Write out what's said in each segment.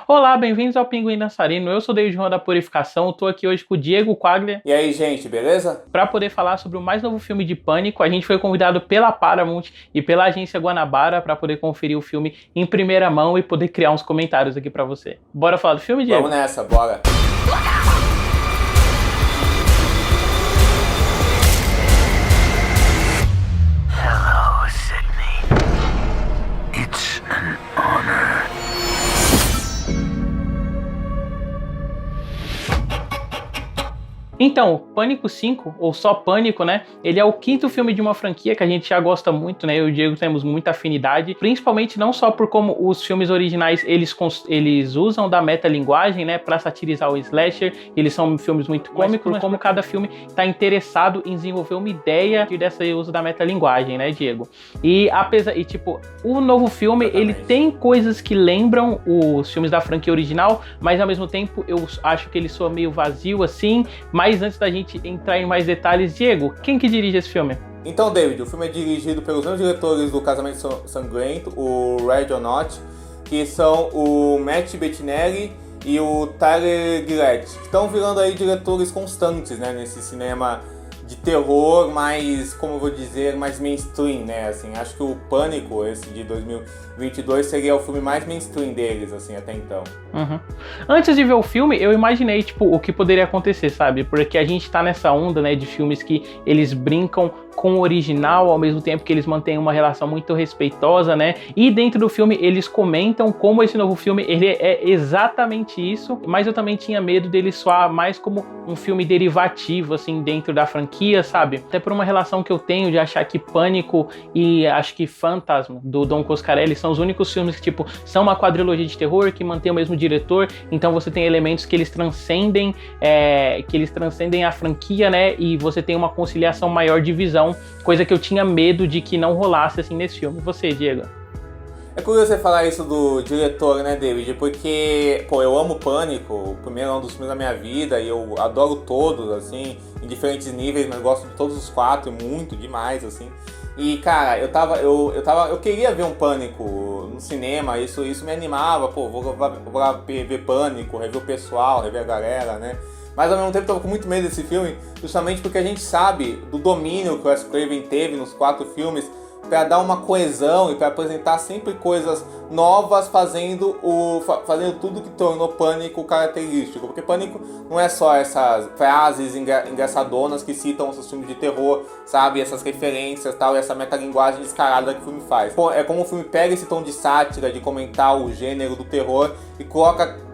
Olá, bem-vindos ao Pinguim Dançarino. Eu sou o David Juan da Purificação. Estou aqui hoje com o Diego Quaglia. E aí, gente, beleza? Para poder falar sobre o mais novo filme de Pânico. A gente foi convidado pela Paramount e pela agência Guanabara para poder conferir o filme em primeira mão e poder criar uns comentários aqui para você. Bora falar do filme, Diego? Vamos nessa, bora. Hello, Sydney. It's an honor. Então, Pânico 5, ou só Pânico, né? Ele é o quinto filme de uma franquia que a gente já gosta muito, né? Eu e o Diego temos muita afinidade, principalmente não só por como os filmes originais eles usam da metalinguagem, né? Pra satirizar o slasher, eles são filmes muito cômicos, mas como cada filme tá interessado em desenvolver uma ideia desse uso da metalinguagem, né, Diego? E o novo filme, ele tem coisas que lembram os filmes da franquia original, mas ao mesmo tempo eu acho que ele soa meio vazio, assim. Mas antes da gente entrar em mais detalhes, Diego, quem que dirige esse filme? Então, David, o filme é dirigido pelos mesmos diretores do Casamento Sangrento, o Red or Not, que são o Matt Bettinelli e o Tyler Gillett, que estão virando aí diretores constantes, né, nesse cinema de terror, mais, como eu vou dizer, mais mainstream, né, assim, acho que o Pânico, esse de 2022, seria o filme mais mainstream deles, assim, até então. Uhum. Antes de ver o filme, eu imaginei, o que poderia acontecer, sabe, porque a gente tá nessa onda, né, de filmes que eles brincam com o original, ao mesmo tempo que eles mantêm uma relação muito respeitosa, né, e dentro do filme eles comentam como esse novo filme, ele é exatamente isso, mas eu também tinha medo dele soar mais como um filme derivativo, assim, dentro da franquia, sabe, até por uma relação que eu tenho de achar que Pânico e acho que Phantasm, do Don Coscarelli, são os únicos filmes que, são uma quadrilogia de terror, que mantém o mesmo diretor, então você tem elementos que eles transcendem a franquia, né, e você tem uma conciliação maior de visão, coisa que eu tinha medo de que não rolasse assim nesse filme. E você, Diego? É curioso você falar isso do diretor, né, David? Porque, eu amo Pânico, o primeiro é um dos filmes da minha vida e eu adoro todos, assim, em diferentes níveis, mas gosto de todos os quatro, muito, demais, assim. E, cara, eu queria ver um Pânico no cinema, isso me animava, vou lá ver Pânico, rever o pessoal, rever a galera, né? Mas ao mesmo tempo eu tava com muito medo desse filme, justamente porque a gente sabe do domínio que o Wes Craven teve nos 4 filmes para dar uma coesão e para apresentar sempre coisas novas, fazendo tudo que tornou Pânico característico. Porque Pânico não é só essas frases engraçadonas que citam os filmes de terror, sabe? Essas referências tal, e essa metalinguagem descarada que o filme faz. É como o filme pega esse tom de sátira, de comentar o gênero do terror e coloca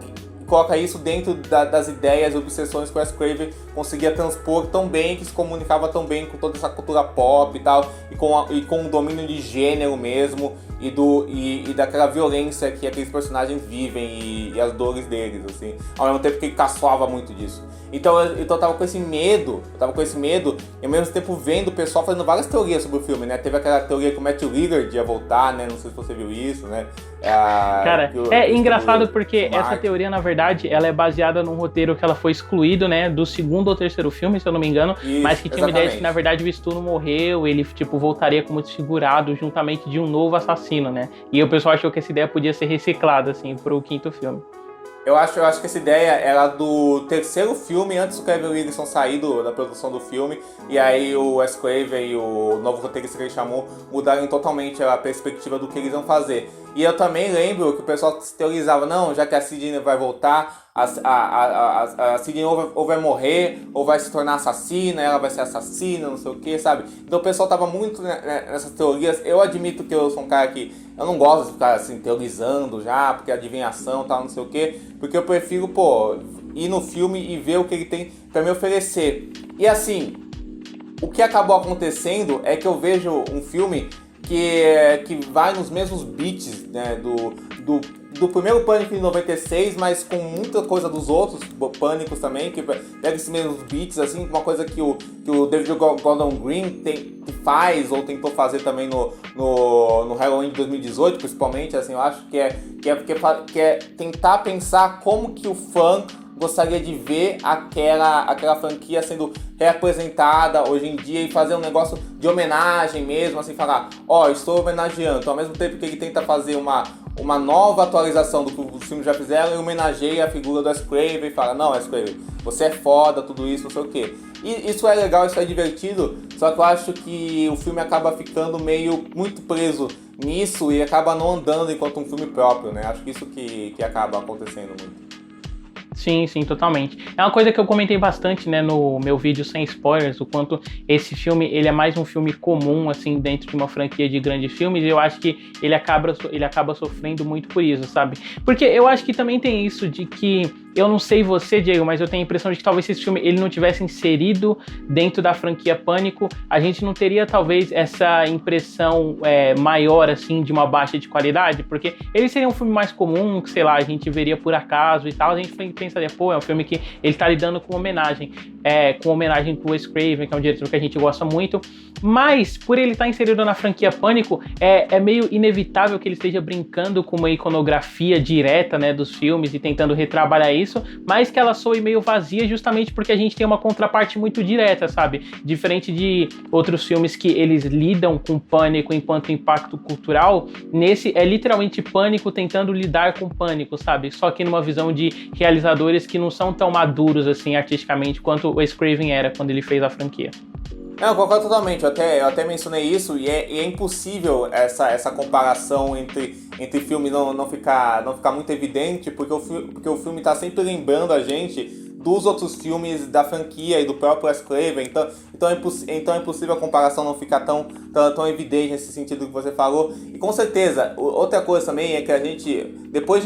isso dentro das ideias e obsessões que o Wes Craven conseguia transpor tão bem, que se comunicava tão bem com toda essa cultura pop e tal, e com o domínio de gênero mesmo, e daquela violência que aqueles personagens vivem e as dores deles, assim, ao mesmo tempo que ele caçoava muito disso. Então eu tava com esse medo, e ao mesmo tempo vendo o pessoal fazendo várias teorias sobre o filme, né? Teve aquela teoria que o Matthew Lillard ia voltar, né? Não sei se você viu isso, né? Cara, é engraçado porque essa teoria, na verdade, ela é baseada num roteiro que ela foi excluído, né? Do segundo ou terceiro filme, se eu não me engano, isso, mas que tinha uma ideia de que, na verdade, o Stuno morreu, ele, voltaria como desfigurado juntamente de um novo assassino, né? E o pessoal achou que essa ideia podia ser reciclada, assim, pro quinto filme. Eu acho que essa ideia era do terceiro filme, antes do Kevin Williamson sair da produção do filme, e aí o Wes Craven e o novo roteirista que ele chamou mudaram totalmente a perspectiva do que eles iam fazer. E eu também lembro que o pessoal teorizava, não, já que a Sidney vai voltar, a Sidney ou vai morrer, ou vai se tornar assassina, ela vai ser assassina, não sei o que, sabe? Então o pessoal tava muito nessas teorias. Eu admito que eu sou um cara que eu não gosto de ficar assim, teorizando já, porque adivinhação e tal, não sei o que, porque eu prefiro, ir no filme e ver o que ele tem pra me oferecer. E assim, o que acabou acontecendo é que eu vejo um filme que vai nos mesmos beats, né, do primeiro Pânico de 96, mas com muita coisa dos outros Pânicos também, que pega esses mesmos beats, assim, uma coisa que o David Gordon Green faz, ou tentou fazer também no Halloween de 2018, principalmente, assim, eu acho que é tentar pensar como que o fã gostaria de ver aquela franquia sendo reapresentada hoje em dia e fazer um negócio de homenagem mesmo, assim, falar, estou homenageando. Então, ao mesmo tempo que ele tenta fazer uma nova atualização do que os filmes já fizeram e homenageia a figura do Wes Craven e fala, não, Wes Craven, você é foda, tudo isso, não sei o quê. E isso é legal, isso é divertido, só que eu acho que o filme acaba ficando meio muito preso nisso e acaba não andando enquanto um filme próprio, né? Acho que isso que acaba acontecendo muito. Sim, sim, totalmente. É uma coisa que eu comentei bastante, né, no meu vídeo sem spoilers, o quanto esse filme, ele é mais um filme comum, assim, dentro de uma franquia de grandes filmes, e eu acho que ele acaba sofrendo muito por isso, sabe? Porque eu acho que também tem isso de que, eu não sei você, Diego, mas eu tenho a impressão de que talvez se esse filme ele não tivesse inserido dentro da franquia Pânico, a gente não teria talvez essa impressão maior, assim, de uma baixa de qualidade, porque ele seria um filme mais comum, que, sei lá, a gente veria por acaso e tal, a gente pensaria, pô, é um filme que ele tá lidando com homenagem pro Wes Craven, que é um diretor que a gente gosta muito, mas por ele estar inserido na franquia Pânico, é meio inevitável que ele esteja brincando com uma iconografia direta, né, dos filmes e tentando retrabalhar isso, mas que ela soe meio vazia justamente porque a gente tem uma contraparte muito direta, sabe? Diferente de outros filmes que eles lidam com pânico enquanto impacto cultural, nesse é literalmente Pânico tentando lidar com pânico, sabe? Só que numa visão de realizadores que não são tão maduros assim artisticamente quanto o Wes Craven era quando ele fez a franquia. Eu concordo totalmente, eu até mencionei isso e é impossível essa comparação entre filme não ficar muito evidente, porque o filme está sempre lembrando a gente dos outros filmes da franquia e do próprio Wes Craven, então é impossível a comparação não ficar tão evidente nesse sentido que você falou. E com certeza, outra coisa também é que a gente, depois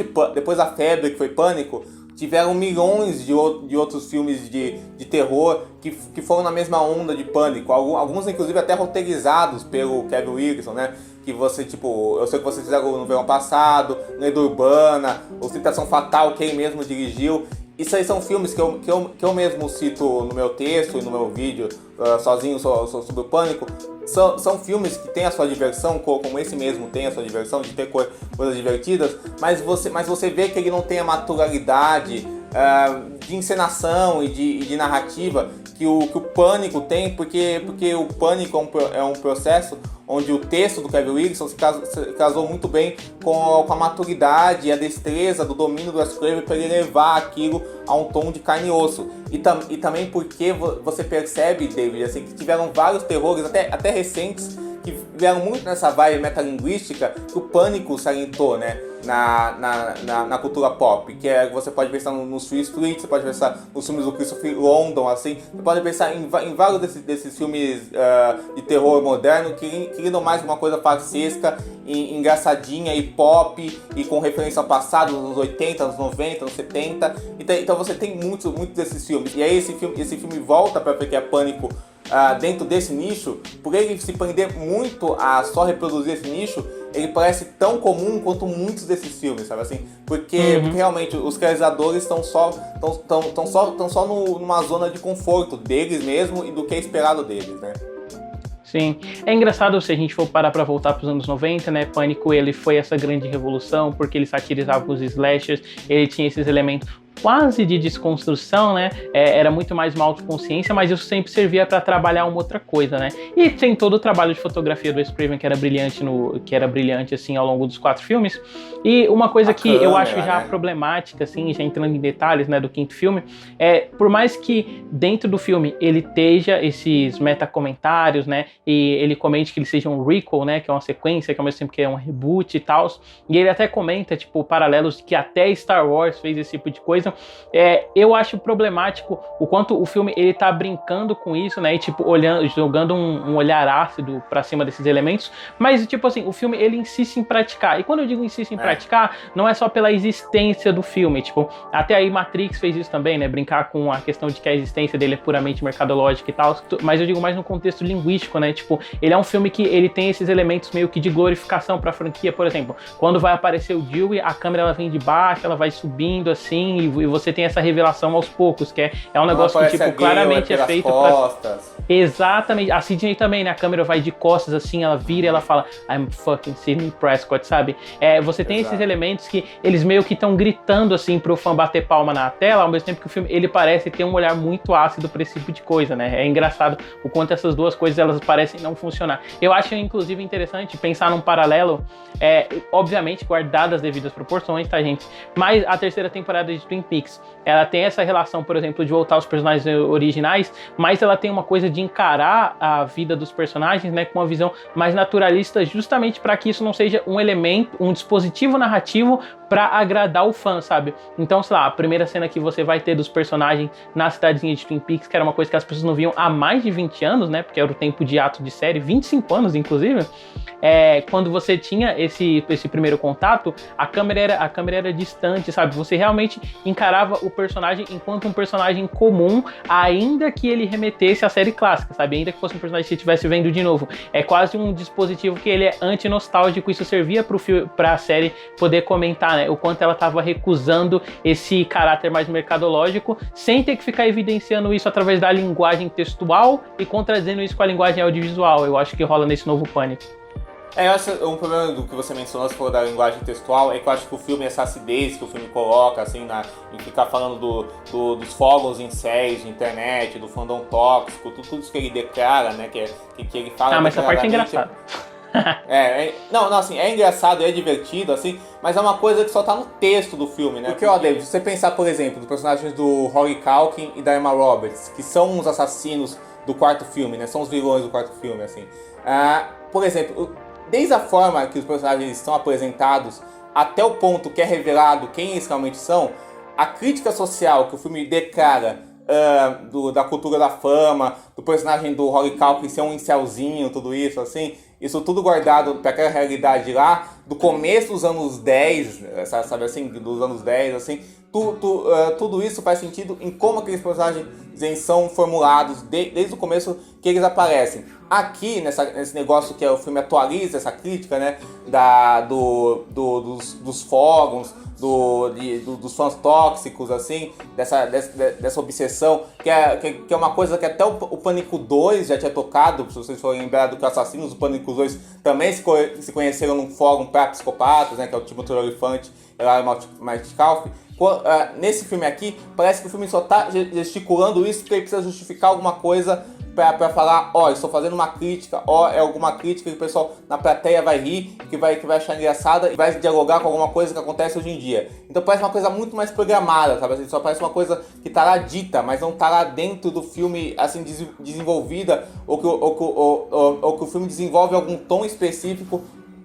da febre que foi Pânico, tiveram milhões de outros filmes de terror que foram na mesma onda de Pânico. Alguns, inclusive, até roteirizados pelo Kevin Wilson, né? Que você, tipo, eu sei que vocês fizeram no verão passado, Lenda Urbana, o Tentação Fatal, que ele mesmo dirigiu. Isso aí são filmes que eu mesmo cito no meu texto e no meu vídeo sozinho sobre o Pânico. São filmes que têm a sua diversão, como esse mesmo tem a sua diversão, de ter coisas divertidas, mas você vê que ele não tem a naturalidade de encenação e de narrativa que o Pânico tem, porque o Pânico é um processo onde o texto do Kevin Wilson se casou muito bem com a maturidade e a destreza do domínio do Wes Craven para ele levar aquilo a um tom de carne e osso. E também porque você percebe, David, assim, que tiveram vários terrores, até recentes, que vieram muito nessa vibe metalinguística que o Pânico salientou, né, na cultura pop, que você pode pensar no Street Street, você pode pensar nos filmes do Christopher London, assim, você pode pensar em vários desses filmes de terror moderno que lidam mais com uma coisa farsesca, engraçadinha e pop, e com referência ao passado, nos anos 80, anos 90, anos 70, então você tem muitos desses filmes, e aí esse filme volta para porque é Pânico dentro desse nicho, por ele se prender muito a só reproduzir esse nicho, ele parece tão comum quanto muitos desses filmes, sabe assim? Porque realmente os realizadores estão só numa zona de conforto deles mesmo e do que é esperado deles, né? Sim, é engraçado se a gente for parar pra voltar pros anos 90, né, Pânico, ele foi essa grande revolução, porque ele satirizava os slashers, ele tinha esses elementos quase de desconstrução, né, era muito mais uma autoconsciência, mas isso sempre servia para trabalhar uma outra coisa, né, e tem todo o trabalho de fotografia do Wes Craven que era brilhante assim ao longo dos 4 filmes, e uma coisa que eu acho já problemática, assim, já entrando em detalhes, né, do 5º filme, por mais que dentro do filme ele esteja esses metacomentários, né, e ele comente que ele seja um requel, né, que é uma sequência, que ao mesmo tempo que é um reboot e tal, e ele até comenta, tipo, paralelos que até Star Wars fez esse tipo de coisa. Eu acho problemático o quanto o filme ele tá brincando com isso, né, e tipo, jogando um olhar ácido pra cima desses elementos, mas tipo assim, o filme ele insiste em praticar, e quando eu digo insiste em praticar, não é só pela existência do filme, tipo, até aí Matrix fez isso também, né, brincar com a questão de que a existência dele é puramente mercadológica e tal, mas eu digo mais no contexto linguístico, né, tipo, ele é um filme que ele tem esses elementos meio que de glorificação pra franquia, por exemplo, quando vai aparecer o Dewey, a câmera ela vem de baixo, ela vai subindo assim, e e você tem essa revelação aos poucos, que é um negócio que, tipo, claramente é feito costas. Exatamente. A Sidney também, né? A câmera vai de costas, assim, ela vira e ela fala I'm fucking Sidney Prescott, sabe? Você tem esses elementos que eles meio que estão gritando, assim, pro fã bater palma na tela, ao mesmo tempo que o filme, ele parece ter um olhar muito ácido pra esse tipo de coisa, né? É engraçado o quanto essas duas coisas, elas parecem não funcionar. Eu acho, inclusive, interessante pensar num paralelo, obviamente, guardadas as devidas proporções, tá, gente? Mas a terceira temporada de Twin Peaks, ela tem essa relação, por exemplo, de voltar aos personagens originais, mas ela tem uma coisa de encarar a vida dos personagens, né, com uma visão mais naturalista, justamente para que isso não seja um elemento, um dispositivo narrativo para agradar o fã, sabe? Então, sei lá, a primeira cena que você vai ter dos personagens na cidadezinha de Twin Peaks, que era uma coisa que as pessoas não viam há mais de 20 anos, né, porque era o tempo de ato de série, 25 anos, inclusive, quando você tinha esse primeiro contato, a câmera era distante, sabe? Você realmente encarava o personagem enquanto um personagem comum, ainda que ele remetesse à série clássica, sabe? Ainda que fosse um personagem que você estivesse vendo de novo. É quase um dispositivo que ele é anti-nostálgico, isso servia pra série poder comentar, né? O quanto ela estava recusando esse caráter mais mercadológico, sem ter que ficar evidenciando isso através da linguagem textual e contradizendo isso com a linguagem audiovisual. Eu acho que rola nesse novo Pânico. Eu acho um problema do que você mencionou, se for da linguagem textual, é que eu acho que o filme, essa acidez que o filme coloca, assim, em ficar falando dos fóruns em séries, de internet, do fandom tóxico, tudo isso que ele declara, né, que ele fala... mas essa parte é engraçada. Não, assim, é engraçado, é divertido, assim, mas é uma coisa que só tá no texto do filme, né? Porque, ó, David, se você pensar, por exemplo, dos personagens do Rory Culkin e da Emma Roberts, que são os assassinos do quarto filme, né, são os vilões do quarto filme, assim. Por exemplo... Desde a forma que os personagens são apresentados até o ponto que é revelado quem eles realmente são, a crítica social que o filme declara da cultura da fama, do personagem do Rory Culkin ser um incelzinho, tudo isso, assim, isso tudo guardado para aquela realidade lá, do começo dos anos 10, sabe assim, dos anos 10, assim, tudo isso faz sentido em como aqueles personagens são formulados desde o começo que eles aparecem. Aqui, nesse negócio que o filme atualiza essa crítica, né, dos fóruns, dos fãs tóxicos, assim, dessa obsessão, que é uma coisa que até o Pânico 2 já tinha tocado, se vocês forem lembrar do que Assassinos, o Pânico 2 também se conheceram num fórum para psicopatas, né, que é o Timothy Olyphant e o Metcalf. Nesse filme aqui, parece que o filme só tá gesticulando isso porque ele precisa justificar alguma coisa pra falar, estou fazendo uma crítica, é alguma crítica que o pessoal na plateia vai rir, que vai achar engraçada e vai dialogar com alguma coisa que acontece hoje em dia. Então parece uma coisa muito mais programada, sabe? Assim, só parece uma coisa que tá lá dita, mas não tá lá dentro do filme, assim, desenvolvida, ou que o filme desenvolve algum tom específico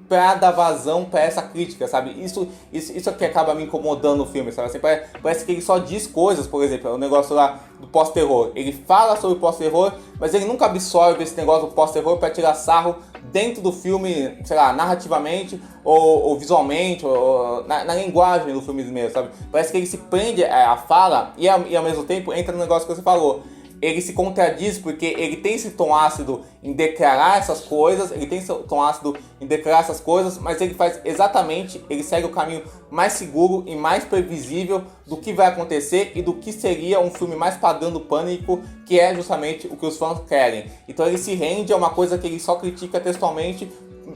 pra dar vazão pra essa crítica, sabe? Isso é que acaba me incomodando no filme, sabe? Assim, parece que ele só diz coisas, por exemplo, o negócio lá do pós-terror. Ele fala sobre o pós-terror, mas ele nunca absorve esse negócio do pós-terror pra tirar sarro dentro do filme, sei lá, narrativamente ou visualmente, ou na linguagem do filme mesmo, sabe? Parece que ele se prende à fala e ao mesmo tempo entra no negócio que você falou. Ele se contradiz porque ele tem esse tom ácido em declarar essas coisas, mas ele segue o caminho mais seguro e mais previsível do que vai acontecer e do que seria um filme mais padrão do Pânico, que é justamente o que os fãs querem. Então ele se rende a uma coisa que ele só critica textualmente,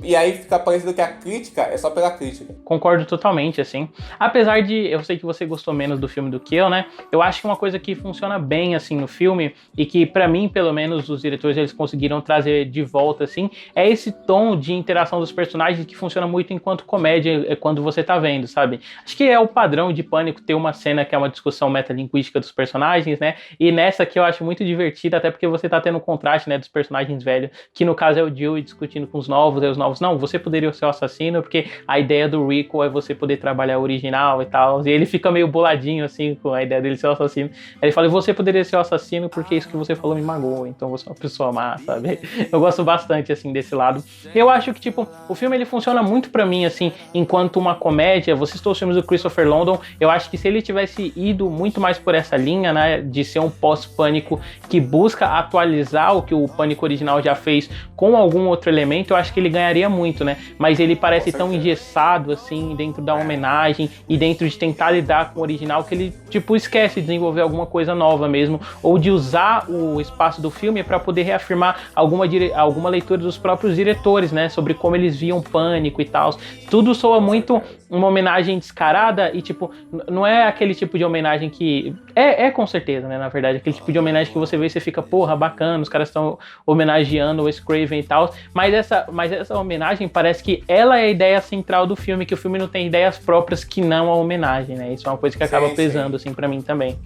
e aí fica parecendo que a crítica é só pela crítica. Concordo totalmente, assim. Apesar de, eu sei que você gostou menos do filme do que eu, né? Eu acho que uma coisa que funciona bem, assim, no filme, e que pra mim, pelo menos, os diretores, eles conseguiram trazer de volta, assim, é esse tom de interação dos personagens que funciona muito enquanto comédia, quando você tá vendo, sabe? Acho que é o padrão de Pânico ter uma cena que é uma discussão metalinguística dos personagens, né? E nessa que eu acho muito divertida, até porque você tá tendo um contraste, né, dos personagens velhos, que no caso é o Dewey discutindo com os novos, e os novos, não, você poderia ser o assassino, porque a ideia do Rico é você poder trabalhar o original e tal, e ele fica meio boladinho, assim, com a ideia dele ser o assassino. Aí ele fala, você poderia ser o assassino porque isso que você falou me magoa, então você é uma pessoa má, sabe? Eu gosto bastante, assim, desse lado. Eu acho que, tipo, o filme, ele funciona muito pra mim, assim, enquanto uma comédia. Você citou os filmes do Christopher Landon, eu acho que se ele tivesse ido muito mais por essa linha, né, de ser um pós-pânico que busca atualizar o que o Pânico original já fez com algum outro elemento, eu acho que ele ganharia ganharia muito, né? Mas ele parece Com tão certeza. engessado, assim, dentro da homenagem e dentro de tentar lidar com o original, que ele, tipo, esquece de desenvolver alguma coisa nova mesmo, ou de usar o espaço do filme para poder reafirmar alguma leitura dos próprios diretores, né? Sobre como eles viam Pânico e tal. Tudo soa muito uma homenagem descarada e, tipo, não é aquele tipo de homenagem que... É com certeza, né? Na verdade, aquele tipo de homenagem que você vê e você fica, porra, bacana, os caras estão homenageando o Wes Craven e tal, mas essa homenagem parece que ela é a ideia central do filme, que o filme não tem ideias próprias que não a homenagem, né? Isso é uma coisa que acaba pesando, assim, pra mim também.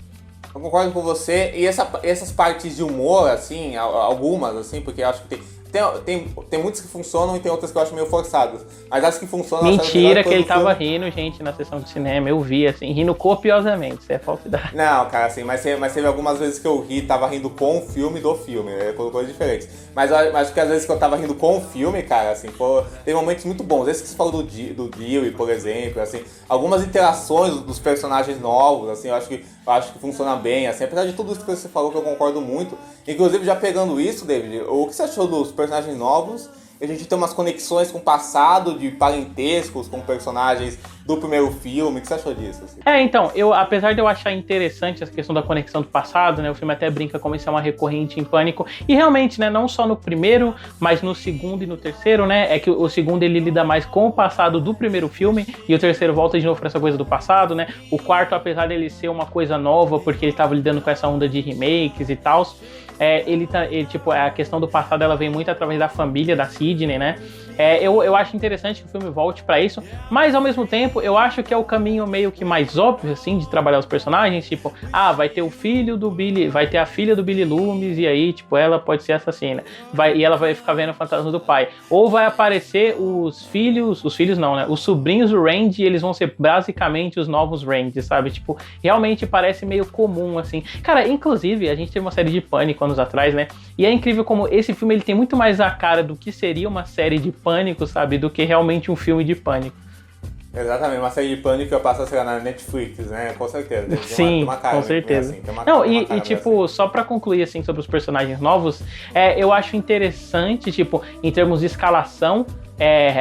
Eu concordo com você. E essas partes de humor, assim, algumas, assim, porque eu acho que tem muitas que funcionam e tem outras que eu acho meio forçadas. Mas as que funcionam... Mentira que ele tava rindo, gente, na sessão de cinema. Eu vi, assim, rindo copiosamente. Isso é falsidade. Não, cara, assim, mas teve algumas vezes que eu tava rindo com o filme do filme, né? Coisas diferentes. Mas eu acho que às vezes que eu tava rindo com o filme, cara, assim, tem momentos muito bons. Esse que você falou do Dewey, por exemplo, assim, algumas interações dos personagens novos, assim, eu acho que funciona bem, assim, apesar de tudo isso que você falou, que eu concordo muito. Inclusive, já pegando isso, David, o que você achou dos personagens novos? A gente tem umas conexões com o passado, de parentescos com personagens do primeiro filme. O que você achou disso? Assim? Então, apesar de eu achar interessante essa questão da conexão do passado, né, o filme até brinca como isso é uma recorrente em Pânico, e realmente, né, não só no primeiro, mas no segundo e no terceiro, né, é que o segundo ele lida mais com o passado do primeiro filme, e o terceiro volta de novo pra essa coisa do passado, né, o quarto, apesar dele ser uma coisa nova, porque ele tava lidando com essa onda de remakes e tal, tipo, a questão do passado ela vem muito através da família da Sidney, né? Eu acho interessante que o filme volte pra isso, mas ao mesmo tempo eu acho que é o caminho meio que mais óbvio, assim, de trabalhar os personagens, tipo, vai ter o filho do Billy, vai ter a filha do Billy Loomis, e aí, tipo, ela pode ser assassina, e ela vai ficar vendo o fantasma do pai, ou vai aparecer os filhos não, né, os sobrinhos do Randy, e eles vão ser basicamente os novos Randy, sabe, tipo, realmente parece meio comum, assim, cara, inclusive, a gente teve uma série de Pânico anos atrás, né, e é incrível como esse filme, ele tem muito mais a cara do que seria uma série de Pânico, sabe, do que realmente um filme de Pânico. Exatamente, uma série de Pânico que eu passo a ser na Netflix, né? Com certeza. Sim, com certeza. Não, e tipo, assim. só pra concluir, assim, sobre os personagens novos, eu acho interessante, tipo, em termos de escalação,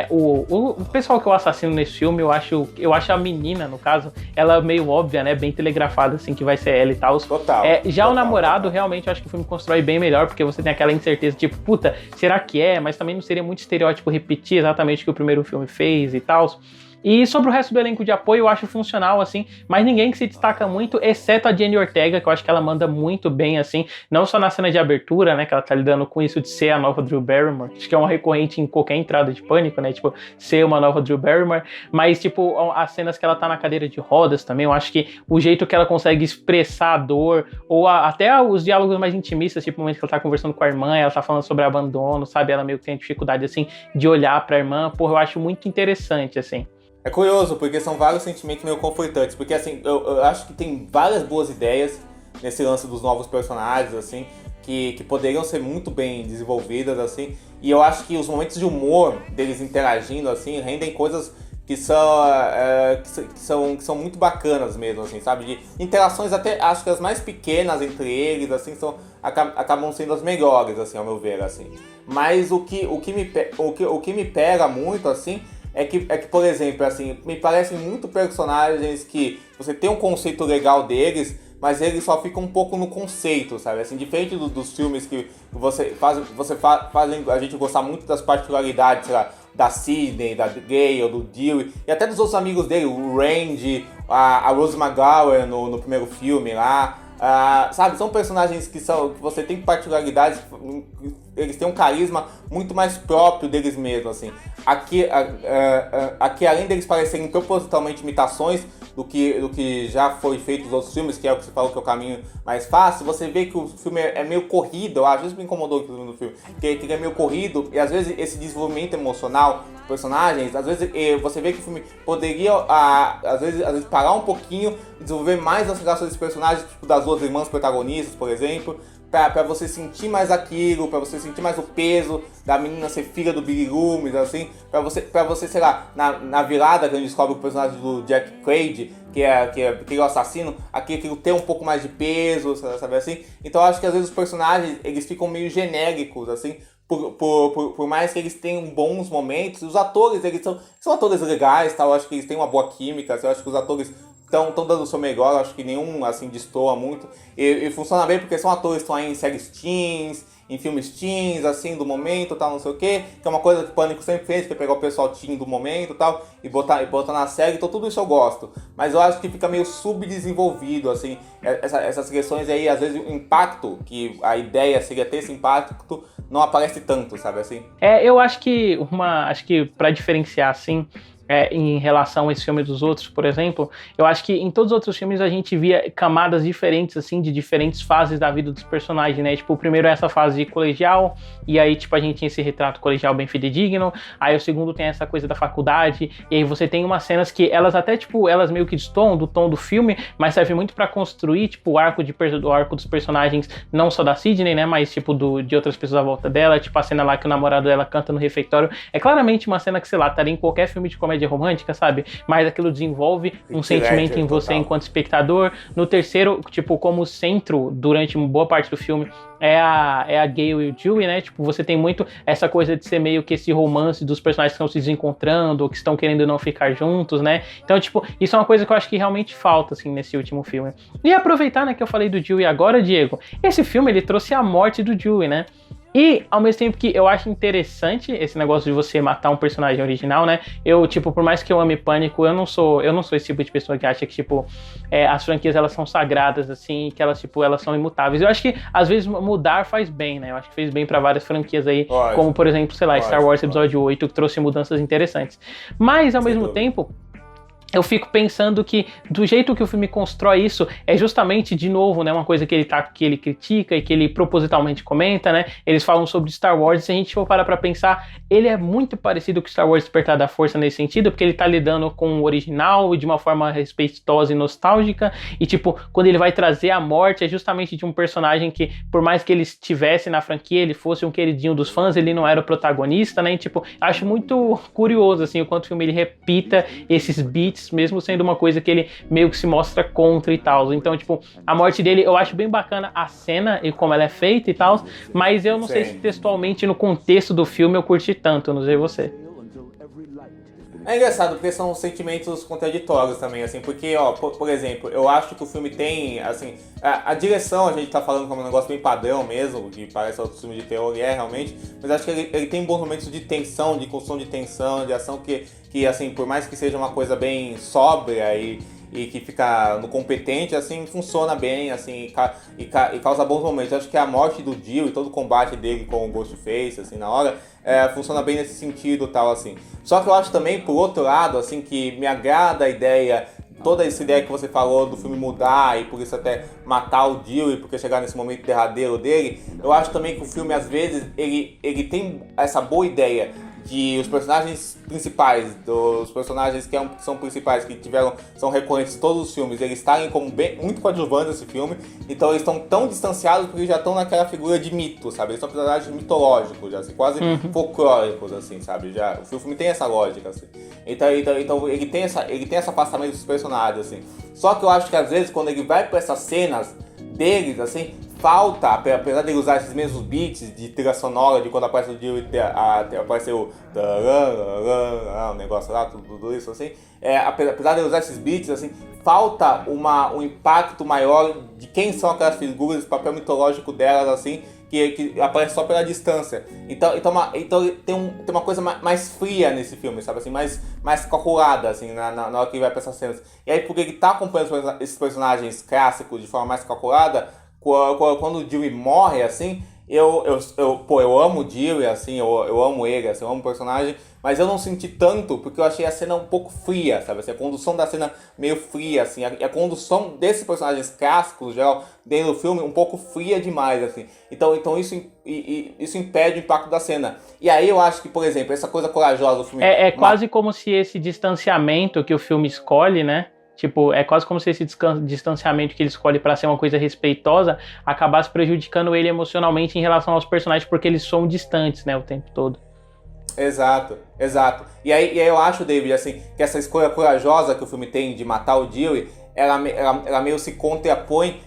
o pessoal que eu assassino nesse filme, eu acho a menina, no caso, ela meio óbvia, né? Bem telegrafada, assim, que vai ser ela e tal. Total. O namorado, realmente, eu acho que o filme constrói bem melhor, porque você tem aquela incerteza, tipo, puta, será que é? Mas também não seria muito estereótipo repetir exatamente o que o primeiro filme fez e tal. E sobre o resto do elenco de apoio, eu acho funcional, assim, mas ninguém que se destaca muito, exceto a Jenny Ortega, que eu acho que ela manda muito bem, assim, não só na cena de abertura, né, que ela tá lidando com isso de ser a nova Drew Barrymore, acho que é uma recorrente em qualquer entrada de Pânico, né, tipo, ser uma nova Drew Barrymore, mas, tipo, as cenas que ela tá na cadeira de rodas também, eu acho que o jeito que ela consegue expressar a dor, ou até os diálogos mais intimistas, tipo, o momento que ela tá conversando com a irmã, ela tá falando sobre abandono, sabe, ela meio que tem dificuldade, assim, de olhar pra irmã, porra, eu acho muito interessante, assim. É curioso, porque são vários sentimentos meio conflitantes, porque assim, eu acho que tem várias boas ideias nesse lance dos novos personagens, assim, que poderiam ser muito bem desenvolvidas, assim, e eu acho que os momentos de humor deles interagindo, assim, rendem coisas que são muito bacanas mesmo, assim, sabe, de interações até, acho que as mais pequenas entre eles, assim, acabam sendo as melhores, assim, ao meu ver, assim. Mas o que me pega muito, assim, é que, por exemplo, assim, me parecem muito personagens que você tem um conceito legal deles, mas eles só ficam um pouco no conceito, sabe? Assim, diferente dos filmes que você faz a gente gostar muito das particularidades, sei lá, da Sidney, da Gale, do Dewey, e até dos outros amigos dele, o Randy, a Rose McGowan no primeiro filme lá. Sabe, são personagens que você tem particularidades, eles têm um carisma muito mais próprio deles mesmos, assim. Aqui, além deles parecerem propositalmente imitações do que já foi feito nos outros filmes, que é o que você falou que é o caminho mais fácil, você vê que o filme é meio corrido, eu acho, isso me incomodou no filme, que ele é meio corrido, e às vezes esse desenvolvimento emocional dos personagens, às vezes você vê que o filme poderia, às vezes parar um pouquinho, desenvolver mais as relações dos personagens, tipo das duas irmãs protagonistas, por exemplo, pra você sentir mais aquilo, pra você sentir mais o peso da menina ser filha do Billy Loomis, assim, pra você, sei lá, na virada que a gente descobre o personagem do Jack Quaid, que é o assassino, aquilo tem um pouco mais de peso, sabe assim? Então eu acho que às vezes os personagens, eles ficam meio genéricos, assim, por mais que eles tenham bons momentos, os atores, eles são atores legais, tá? Eu acho que eles têm uma boa química, eu acho que os atores estão dando o seu melhor, eu acho que nenhum, assim, destoa muito. E funciona bem porque são atores que estão aí em séries teens, em filmes teens, assim, do momento, tal, não sei o quê, que é uma coisa que o Pânico sempre fez, que é pegar o pessoal teen do momento, tal, e botar na série, então tudo isso eu gosto. Mas eu acho que fica meio subdesenvolvido, assim, essas questões aí, às vezes o impacto, que a ideia seria ter esse impacto, não aparece tanto, sabe, assim? Eu acho que pra diferenciar, assim, em relação a esse filme dos outros, por exemplo, eu acho que em todos os outros filmes a gente via camadas diferentes, assim, de diferentes fases da vida dos personagens, né? Tipo, o primeiro é essa fase de colegial, e aí, tipo, a gente tinha esse retrato colegial bem fidedigno, aí o segundo tem essa coisa da faculdade, e aí você tem umas cenas que elas até, tipo, elas meio que destoam do tom do filme, mas serve muito pra construir, tipo, o arco dos personagens, não só da Sidney, né? Mas, tipo, de outras pessoas à volta dela, tipo, a cena lá que o namorado dela canta no refeitório, é claramente uma cena que, sei lá, estaria em qualquer filme de comédia romântica, sabe? Mas aquilo desenvolve um sentimento em você enquanto espectador. No terceiro, tipo, como centro, durante uma boa parte do filme, é a Gale e o Dewey, né? Tipo, você tem muito essa coisa de ser meio que esse romance dos personagens que estão se desencontrando, ou que estão querendo não ficar juntos, né? Então, tipo, isso é uma coisa que eu acho que realmente falta, assim, nesse último filme. E aproveitar, né, que eu falei do Dewey agora, Diego, esse filme, ele trouxe a morte do Dewey, né? E, ao mesmo tempo que eu acho interessante esse negócio de você matar um personagem original, né? Eu, tipo, por mais que eu ame Pânico, eu não sou esse tipo de pessoa que acha que, tipo, as franquias, elas são sagradas, assim, que elas, tipo, elas são imutáveis. Eu acho que, às vezes, mudar faz bem, né? Eu acho que fez bem pra várias franquias aí, como, por exemplo, sei lá, Star Wars Episódio 8, que trouxe mudanças interessantes. Mas, ao mesmo tempo, eu fico pensando que do jeito que o filme constrói isso é justamente, de novo, né, uma coisa que ele critica e que ele propositalmente comenta, né? Eles falam sobre Star Wars, e se a gente for parar pra pensar, ele é muito parecido com Star Wars Despertar da Força nesse sentido, porque ele tá lidando com o original de uma forma respeitosa e nostálgica, e tipo, quando ele vai trazer a morte, é justamente de um personagem que, por mais que ele estivesse na franquia, ele fosse um queridinho dos fãs, ele não era o protagonista, né? E, tipo, acho muito curioso, assim, o quanto o filme ele repita esses beats, mesmo sendo uma coisa que ele meio que se mostra contra e tal. Então, tipo, a morte dele, eu acho bem bacana a cena e como ela é feita e tal, mas eu não sei se textualmente no contexto do filme eu curti tanto, não sei você. É engraçado, porque são sentimentos contraditórios também, assim, porque, ó, por exemplo, eu acho que o filme tem, assim, a direção, a gente tá falando como um negócio bem padrão mesmo, que parece outro filme de terror, e realmente, mas acho que ele tem bons momentos de tensão, de construção de tensão, de ação, que assim, por mais que seja uma coisa bem sóbria e que fica no competente, assim, funciona bem, assim, e causa bons momentos. Eu acho que a morte do Jill e todo o combate dele com o Ghostface, assim, na hora, funciona bem nesse sentido, tal, assim. Só que eu acho também, por outro lado, assim, que me agrada a ideia, toda essa ideia que você falou do filme mudar e por isso até matar o Jill e porque chegar nesse momento derradeiro dele, eu acho também que o filme, às vezes, ele tem essa boa ideia de os personagens principais, dos personagens que são principais, que são recorrentes em todos os filmes, eles estarem como muito coadjuvantes nesse filme, então eles estão tão distanciados porque já estão naquela figura de mito, sabe? Eles são personagens mitológicos, já, assim, quase folclóricos, assim, sabe? Já, o filme tem essa lógica, assim. Então ele tem esse afastamento dos personagens, assim. Só que eu acho que às vezes quando ele vai para essas cenas deles, assim, falta, apesar de ele usar esses mesmos beats de trilha sonora, de quando aparece o Jill aparece o negócio lá, tudo isso assim, apesar de ele usar esses beats, assim, falta um impacto maior de quem são aquelas figuras, o papel mitológico delas, assim, que aparece só pela distância. Então tem uma coisa mais fria nesse filme, sabe, assim, mais calculada, assim, na hora que ele vai pra essas cenas. E aí, porque ele tá acompanhando esses personagens clássicos de forma mais calculada, quando o Dewey morre, assim, eu amo o Dewey, assim, eu amo ele, assim, eu amo o personagem, mas eu não senti tanto, porque eu achei a cena um pouco fria, sabe, assim, a condução da cena meio fria, assim, a condução desses personagens clássicos, geral, dentro do filme, um pouco fria demais, assim, então isso impede o impacto da cena. E aí eu acho que, por exemplo, essa coisa corajosa do filme... quase como se esse distanciamento que o filme escolhe, né, tipo, é quase como se esse distanciamento que ele escolhe pra ser uma coisa respeitosa acabasse prejudicando ele emocionalmente em relação aos personagens, porque eles são distantes, né, o tempo todo. Exato. E aí eu acho, David, assim, que essa escolha corajosa que o filme tem de matar o Dewey, ela meio se contrapõe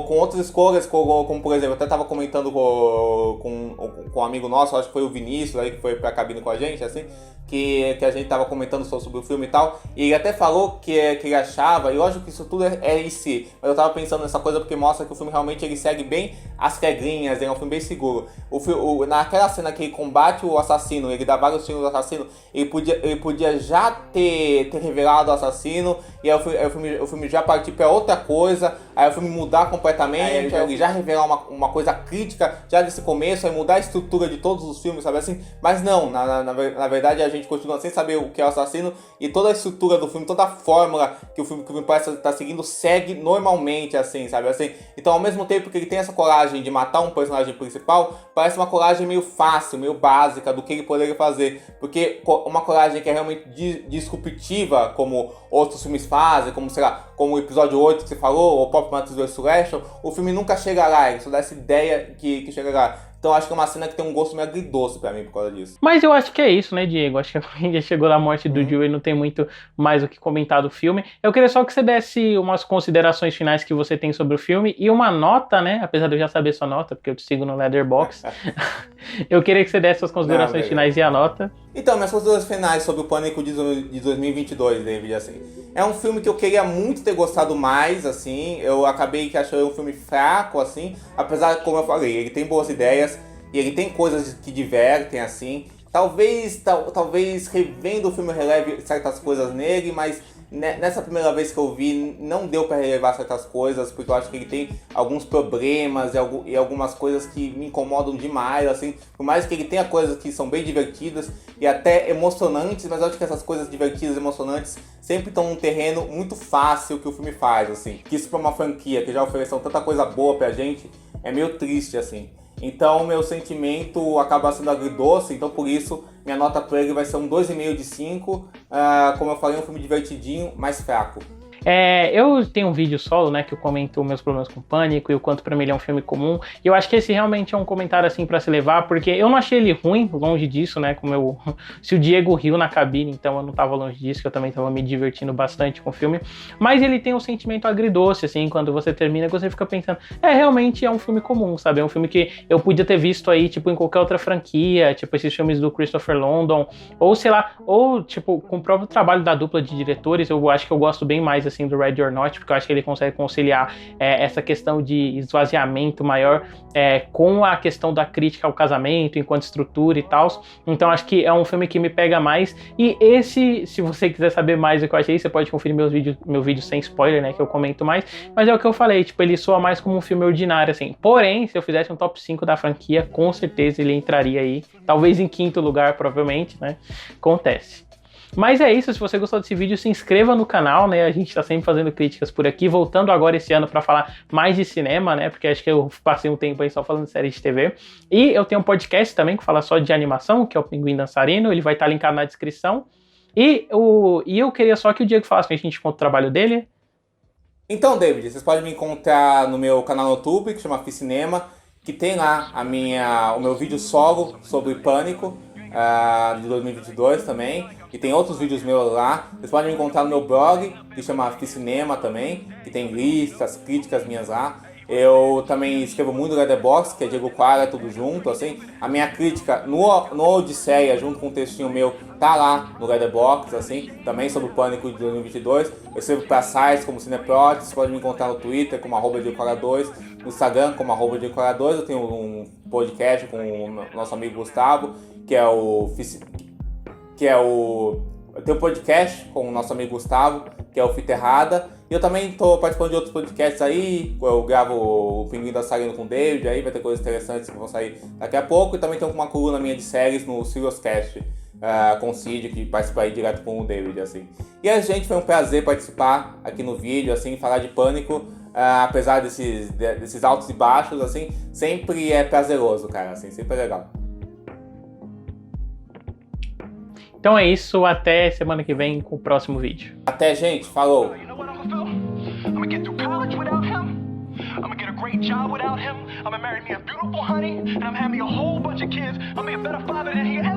com outras escolhas, como por exemplo, eu até tava comentando com um amigo nosso, acho que foi o Vinícius aí, que foi pra cabine com a gente, assim, que a gente tava comentando sobre o filme e tal, e ele até falou que ele achava, e lógico que isso tudo é em si, mas eu tava pensando nessa coisa porque mostra que o filme realmente ele segue bem as regrinhas, ele é um filme bem seguro. Naquela cena que ele combate o assassino, ele dá vários tiros do assassino, ele podia já ter revelado o assassino, e aí o filme já partir pra outra coisa, aí o filme mudar completamente, aí ele já revelar uma coisa crítica já desse começo, aí mudar a estrutura de todos os filmes, sabe assim? Mas não, na verdade a gente continua sem saber o que é o assassino, e toda a estrutura do filme, toda a fórmula que o filme parece estar seguindo, segue normalmente, assim, sabe assim? Então, ao mesmo tempo que ele tem essa coragem de matar um personagem principal, parece uma coragem meio fácil, meio básica do que ele poderia fazer, porque uma coragem que é realmente disruptiva, como outros filmes fazem, como, sei lá, como o episódio 8 que você falou, ou Pop Matters Resurrection, o filme nunca chega lá, ele só dá essa ideia que chega lá. Então acho que é uma cena que tem um gosto meio agridoce pra mim por causa disso. Mas eu acho que é isso, né, Diego? Acho que a gente já chegou na morte do Joe e não tem muito mais o que comentar do filme. Eu queria só que você desse umas considerações finais que você tem sobre o filme e uma nota, né? Apesar de eu já saber sua nota, porque eu te sigo no Letterboxd. Eu queria que você desse suas considerações finais e a nota. Então, minhas considerações finais sobre o Pânico de 2022, David, assim. É um filme que eu queria muito ter gostado mais, assim. Eu acabei que achei um filme fraco, assim. Apesar, como eu falei, ele tem boas ideias e ele tem coisas que divertem, assim. Talvez revendo o filme eu releve certas coisas nele, mas nessa primeira vez que eu vi, não deu pra relevar certas coisas, porque eu acho que ele tem alguns problemas e algumas coisas que me incomodam demais, assim. Por mais que ele tenha coisas que são bem divertidas e até emocionantes, mas eu acho que essas coisas divertidas e emocionantes sempre estão num terreno muito fácil que o filme faz, assim. Que isso pra uma franquia que já ofereceu tanta coisa boa pra gente, é meio triste, assim. Então, meu sentimento acaba sendo agridoce, então por isso minha nota pra ele vai ser um 2,5 de 5. Como eu falei, um filme divertidinho, mas fraco. Eu tenho um vídeo solo, né, que eu comento meus problemas com Pânico e o quanto pra mim ele é um filme comum. E eu acho que esse realmente é um comentário, assim, pra se levar, porque eu não achei ele ruim, longe disso, né, se o Diego riu na cabine, então eu não tava longe disso, que eu também tava me divertindo bastante com o filme. Mas ele tem um sentimento agridoce, assim, quando você termina, você fica pensando, realmente é um filme comum, sabe? É um filme que eu podia ter visto aí, tipo, em qualquer outra franquia, tipo, esses filmes do Christopher Landon, ou sei lá, ou, tipo, com o próprio trabalho da dupla de diretores, eu acho que eu gosto bem mais, assim, do Ready or Not, porque eu acho que ele consegue conciliar essa questão de esvaziamento maior com a questão da crítica ao casamento, enquanto estrutura e tal. Então acho que é um filme que me pega mais. E esse, se você quiser saber mais do que eu achei, você pode conferir meu vídeo sem spoiler, né, que eu comento mais. Mas é o que eu falei, tipo, ele soa mais como um filme ordinário, assim. Porém, se eu fizesse um top 5 da franquia, com certeza ele entraria aí, talvez em quinto lugar, provavelmente, né? Acontece. Mas é isso, se você gostou desse vídeo, se inscreva no canal, né? A gente tá sempre fazendo críticas por aqui, voltando agora esse ano pra falar mais de cinema, né? Porque acho que eu passei um tempo aí só falando de série de TV. E eu tenho um podcast também que fala só de animação, que é o Pinguim Dançarino, ele vai estar linkado na descrição. E eu queria só que o Diego falasse pra gente conta o trabalho dele. Então, David, vocês podem me encontrar no meu canal no YouTube, que chama Ficinema, que tem lá o meu vídeo solo sobre Pânico, de 2022 também, e tem outros vídeos meus lá. Vocês podem me encontrar no meu blog, que chama Ficinema também, que tem listas, críticas minhas lá. Eu também escrevo muito no Letterboxd, que é Diego Quara, tudo junto, assim. A minha crítica no Odisseia, junto com um textinho meu, tá lá no Letterboxd, assim, também sobre o Pânico de 2022. Eu escrevo para sites como Cineplot, você pode me encontrar no Twitter como @DiegoQuara2, no Instagram como @DiegoQuara2. Eu tenho um podcast com o nosso amigo Gustavo, eu tenho um podcast com o nosso amigo Gustavo, que é o Fita Errada. E eu também tô participando de outros podcasts aí. Eu gravo o Pinguim Dançarino com o David, aí vai ter coisas interessantes que vão sair daqui a pouco. E também tem uma coluna minha de séries no Serioscast, com o Cid, que participa aí direto com o David, assim. E a gente, foi um prazer participar aqui no vídeo, assim, falar de Pânico. Apesar desses altos e baixos, assim, sempre é prazeroso, cara, assim, sempre é legal. Então é isso, até semana que vem com o próximo vídeo. Até, gente, falou! I'ma get through college without him. I'ma get a great job without him. I'ma marry me a beautiful honey, and I'm having me a whole bunch of kids. I'll be a better father than he ever